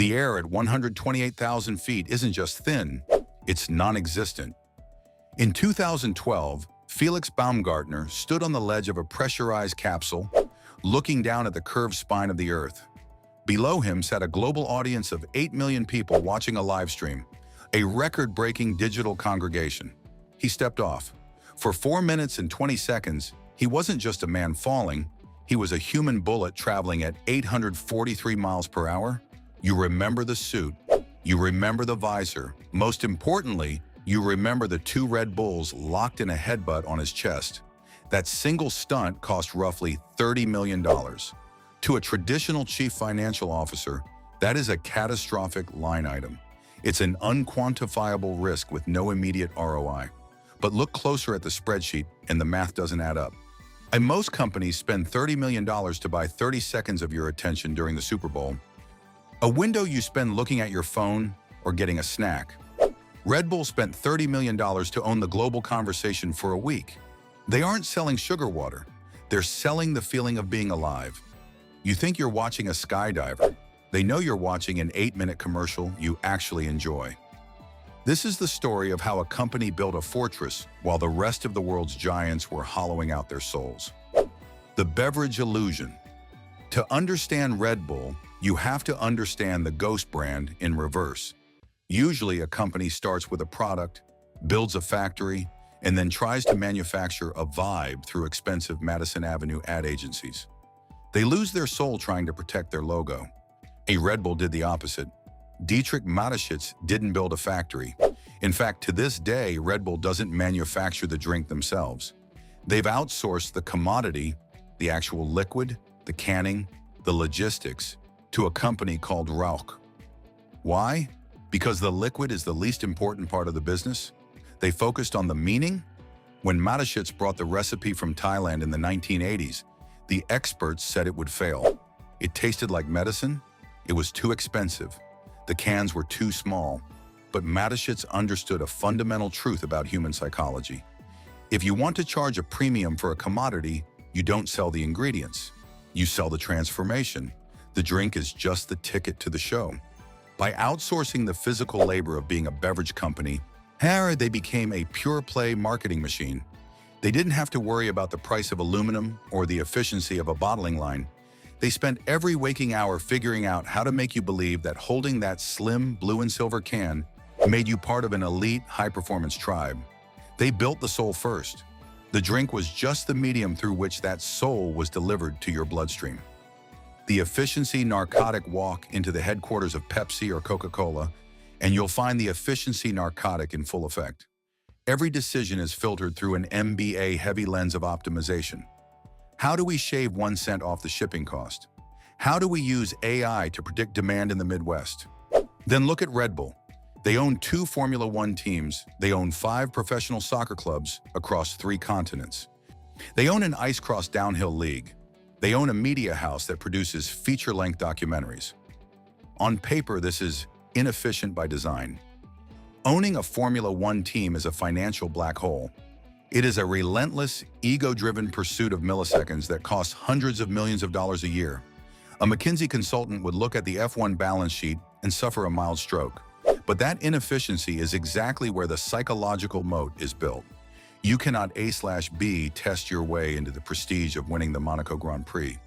The air at 128,000 feet isn't just thin, it's non-existent. In 2012, Felix Baumgartner stood on the ledge of a pressurized capsule, looking down at the curved spine of the Earth. Below him sat a global audience of 8 million people watching a live stream, a record-breaking digital congregation. He stepped off. For 4 minutes and 20 seconds, he wasn't just a man falling, he was a human bullet traveling at 843 miles per hour. You remember the suit, you remember the visor. Most importantly, you remember the 2 Red Bulls locked in a headbutt on his chest. That single stunt cost roughly $30 million. To a traditional chief financial officer, that is a catastrophic line item. It's an unquantifiable risk with no immediate ROI. But look closer at the spreadsheet and the math doesn't add up. And most companies spend $30 million to buy 30 seconds of your attention during the Super Bowl, a window you spend looking at your phone or getting a snack. Red Bull spent $30 million to own the global conversation for a week. They aren't selling sugar water. They're selling the feeling of being alive. You think you're watching a skydiver. They know you're watching an 8-minute commercial you actually enjoy. This is the story of how a company built a fortress while the rest of the world's giants were hollowing out their souls. The beverage illusion. To understand Red Bull, you have to understand the ghost brand in reverse. Usually, a company starts with a product, builds a factory, and then tries to manufacture a vibe through expensive Madison Avenue ad agencies. They lose their soul trying to protect their logo. A Red Bull did the opposite. Dietrich Mateschitz didn't build a factory. In fact, to this day, Red Bull doesn't manufacture the drink themselves. They've outsourced the commodity, the actual liquid, the canning, the logistics, to a company called Rauch. Why? Because the liquid is the least important part of the business. They focused on the meaning. When Mateschitz brought the recipe from Thailand in the 1980s, the experts said it would fail. It tasted like medicine. It was too expensive. The cans were too small. But Mateschitz understood a fundamental truth about human psychology. If you want to charge a premium for a commodity, you don't sell the ingredients. You sell the transformation. The drink is just the ticket to the show. By outsourcing the physical labor of being a beverage company, they became a pure-play marketing machine. They didn't have to worry about the price of aluminum or the efficiency of a bottling line. They spent every waking hour figuring out how to make you believe that holding that slim blue and silver can made you part of an elite, high-performance tribe. They built the soul first. The drink was just the medium through which that soul was delivered to your bloodstream. The efficiency narcotic walk into the headquarters of Pepsi or Coca-Cola, and you'll find the efficiency narcotic in full effect. Every decision is filtered through an MBA heavy lens of optimization. How do we shave 1 cent off the shipping cost? How do we use AI to predict demand in the Midwest? Then look at Red Bull. They own 2 Formula One teams. They own 5 professional soccer clubs across 3 continents. They own an ice cross downhill league. They own a media house that produces feature-length documentaries. On paper, this is inefficient by design. Owning a Formula One team is a financial black hole. It is a relentless, ego-driven pursuit of milliseconds that costs hundreds of millions of dollars a year. A McKinsey consultant would look at the F1 balance sheet and suffer a mild stroke. But that inefficiency is exactly where the psychological moat is built. You cannot A/B test your way into the prestige of winning the Monaco Grand Prix.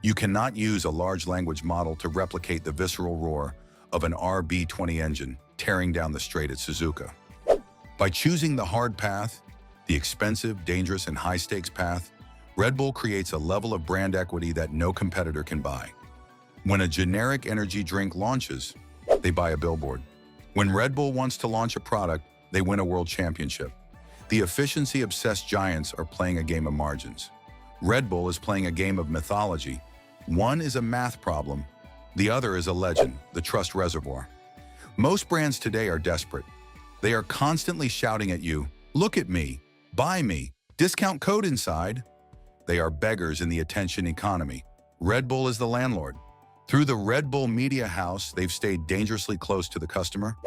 You cannot use a large language model to replicate the visceral roar of an RB20 engine tearing down the straight at Suzuka. By choosing the hard path, the expensive, dangerous, and high-stakes path, Red Bull creates a level of brand equity that no competitor can buy. When a generic energy drink launches, they buy a billboard. When Red Bull wants to launch a product, they win a world championship. The efficiency-obsessed giants are playing a game of margins. Red Bull is playing a game of mythology. One is a math problem. The other is a legend, the trust reservoir. Most brands today are desperate. They are constantly shouting at you, "Look at me, buy me, discount code inside." They are beggars in the attention economy. Red Bull is the landlord. Through the Red Bull media house, they've stayed dangerously close to the customer.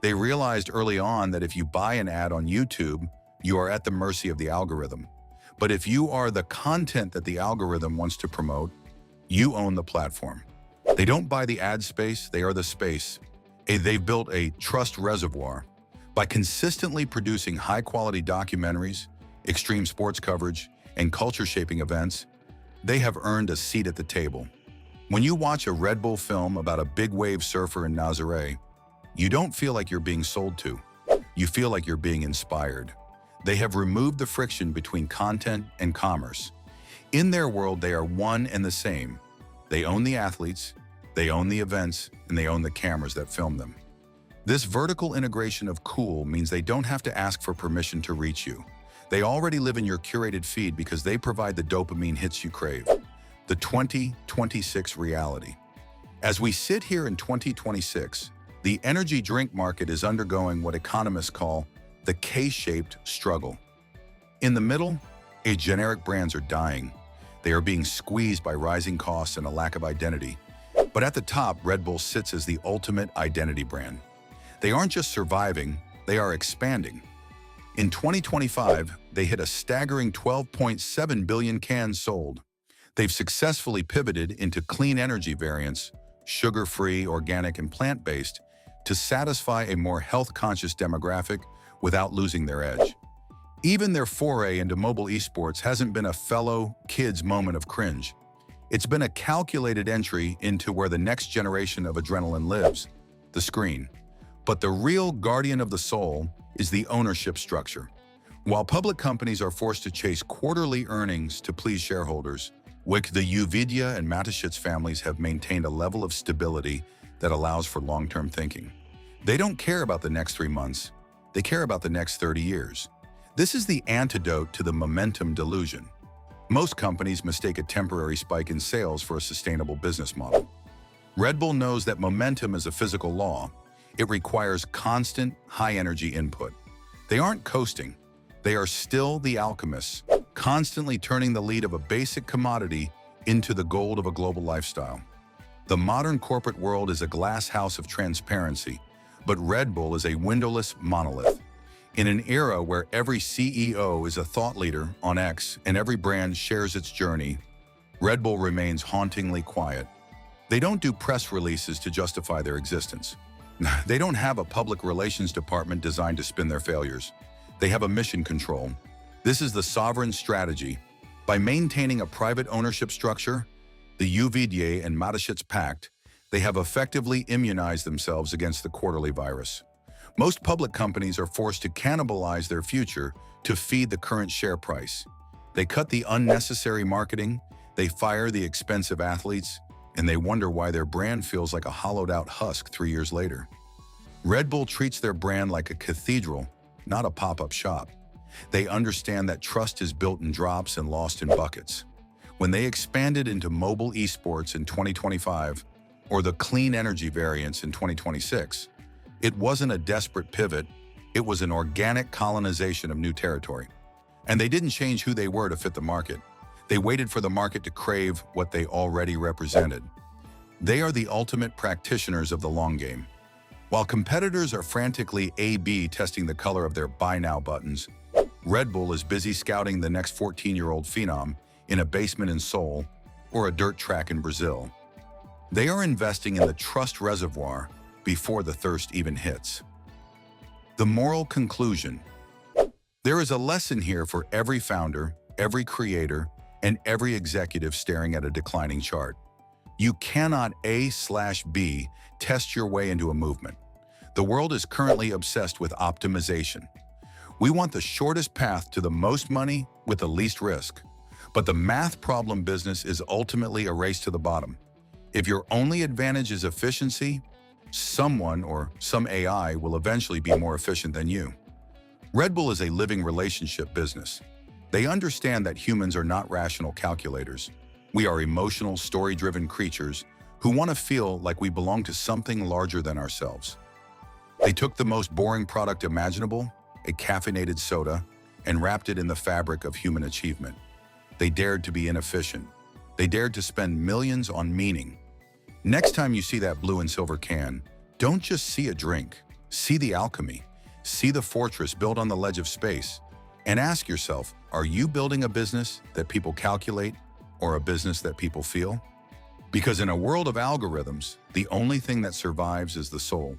They realized early on that if you buy an ad on YouTube, you are at the mercy of the algorithm. But if you are the content that the algorithm wants to promote, you own the platform. They don't buy the ad space, they are the space. They've built a trust reservoir. By consistently producing high-quality documentaries, extreme sports coverage, and culture-shaping events, they have earned a seat at the table. When you watch a Red Bull film about a big-wave surfer in Nazaré, you don't feel like you're being sold to. You feel like you're being inspired. They have removed the friction between content and commerce. In their world, they are one and the same. They own the athletes, they own the events, and they own the cameras that film them. This vertical integration of cool means they don't have to ask for permission to reach you. They already live in your curated feed because they provide the dopamine hits you crave. The 2026 reality. As we sit here in 2026, the energy drink market is undergoing what economists call the K-shaped struggle. In the middle, generic brands are dying. They are being squeezed by rising costs and a lack of identity. But at the top, Red Bull sits as the ultimate identity brand. They aren't just surviving, they are expanding. In 2025, they hit a staggering 12.7 billion cans sold. They've successfully pivoted into clean energy variants, sugar-free, organic, and plant-based, to satisfy a more health-conscious demographic without losing their edge. Even their foray into mobile esports hasn't been a fellow kids moment of cringe. It's been a calculated entry into where the next generation of adrenaline lives, the screen. But the real guardian of the soul is the ownership structure. While public companies are forced to chase quarterly earnings to please shareholders, the Nvidia and Mateschitz families have maintained a level of stability that allows for long-term thinking. They don't care about the next 3 months. They care about the next 30 years. This is the antidote to the momentum delusion. Most companies mistake a temporary spike in sales for a sustainable business model. Red Bull knows that momentum is a physical law. It requires constant, high-energy input. They aren't coasting. They are still the alchemists, constantly turning the lead of a basic commodity into the gold of a global lifestyle. The modern corporate world is a glass house of transparency, but Red Bull is a windowless monolith. In an era where every CEO is a thought leader on X and every brand shares its journey, Red Bull remains hauntingly quiet. They don't do press releases to justify their existence. They don't have a public relations department designed to spin their failures. They have a mission control. This is the sovereign strategy. By maintaining a private ownership structure, the Nvidia and Mateschitz pact, they have effectively immunized themselves against the quarterly virus. Most public companies are forced to cannibalize their future to feed the current share price. They cut the unnecessary marketing, they fire the expensive athletes, and they wonder why their brand feels like a hollowed-out husk 3 years later. Red Bull treats their brand like a cathedral, not a pop-up shop. They understand that trust is built in drops and lost in buckets. When they expanded into mobile esports in 2025, or the clean energy variants in 2026, it wasn't a desperate pivot, it was an organic colonization of new territory. And they didn't change who they were to fit the market. They waited for the market to crave what they already represented. They are the ultimate practitioners of the long game. While competitors are frantically A/B testing the color of their buy now buttons, Red Bull is busy scouting the next 14-year-old phenom in a basement in Seoul or a dirt track in Brazil. They are investing in the trust reservoir before the thirst even hits. The moral conclusion. There is a lesson here for every founder, every creator, and every executive staring at a declining chart. You cannot A/B test your way into a movement. The world is currently obsessed with optimization. We want the shortest path to the most money with the least risk. But the math problem business is ultimately a race to the bottom. If your only advantage is efficiency, someone or some AI will eventually be more efficient than you. Red Bull is a living relationship business. They understand that humans are not rational calculators. We are emotional, story-driven creatures who want to feel like we belong to something larger than ourselves. They took the most boring product imaginable, a caffeinated soda, and wrapped it in the fabric of human achievement. They dared to be inefficient. They dared to spend millions on meaning. Next time you see that blue and silver can, don't just see a drink. See the alchemy. See the fortress built on the ledge of space. And ask yourself, are you building a business that people calculate or a business that people feel? Because in a world of algorithms, the only thing that survives is the soul.